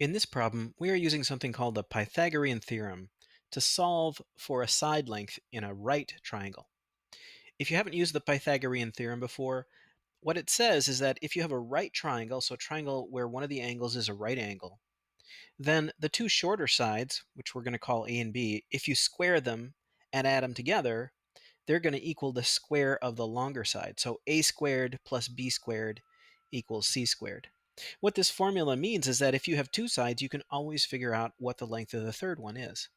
In this problem, we are using something called the Pythagorean Theorem to solve for a side length in a right triangle. If you haven't used the Pythagorean Theorem before, what it says is that if you have a right triangle, so a triangle where one of the angles is a right angle, then the two shorter sides, which we're going to call A and B, if you square them and add them together, they're going to equal the square of the longer side. So A squared plus B squared equals C squared. What this formula means is that if you have two sides, you can always figure out what the length of the third one is.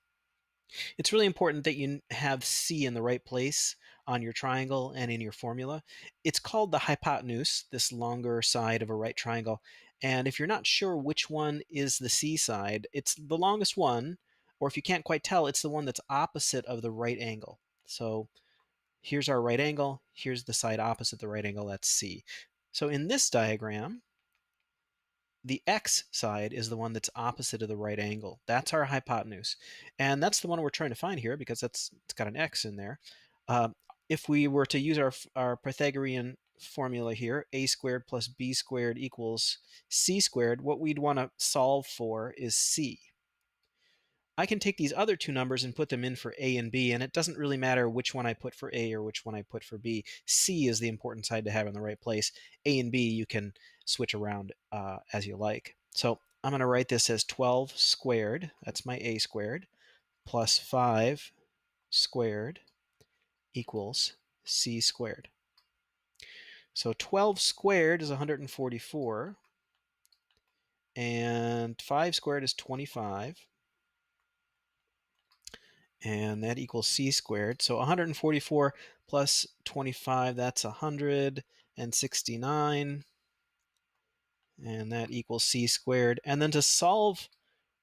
It's really important that you have C in the right place on your triangle and in your formula. It's called the hypotenuse, this longer side of a right triangle. And if you're not sure which one is the C side, it's the longest one, or if you can't quite tell, it's the one that's opposite of the right angle. So here's our right angle, here's the side opposite the right angle, that's C. So in this diagram, the x side is the one that's opposite of the right angle. That's our hypotenuse. And that's the one we're trying to find here because it's got an x in there. If we were to use our Pythagorean formula here, a squared plus b squared equals c squared, what we'd want to solve for is c. I can take these other two numbers and put them in for A and B, and it doesn't really matter which one I put for A or which one I put for B. C is the important side to have in the right place. A and B you can switch around as you like. So I'm going to write this as 12 squared, that's my A squared, plus 5 squared equals C squared. So 12 squared is 144, and 5 squared is 25. And that equals c squared. So 144 plus 25, that's 169. And that equals c squared. And then to solve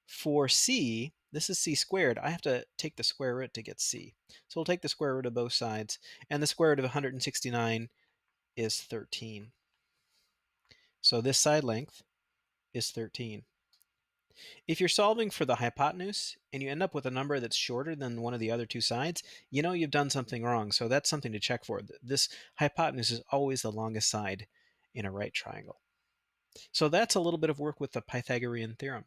for c, this is c squared, I have to take the square root to get c. So we'll take the square root of both sides. And the square root of 169 is 13. So this side length is 13. If you're solving for the hypotenuse and you end up with a number that's shorter than one of the other two sides, you know you've done something wrong. So that's something to check for. This hypotenuse is always the longest side in a right triangle. So that's a little bit of work with the Pythagorean theorem.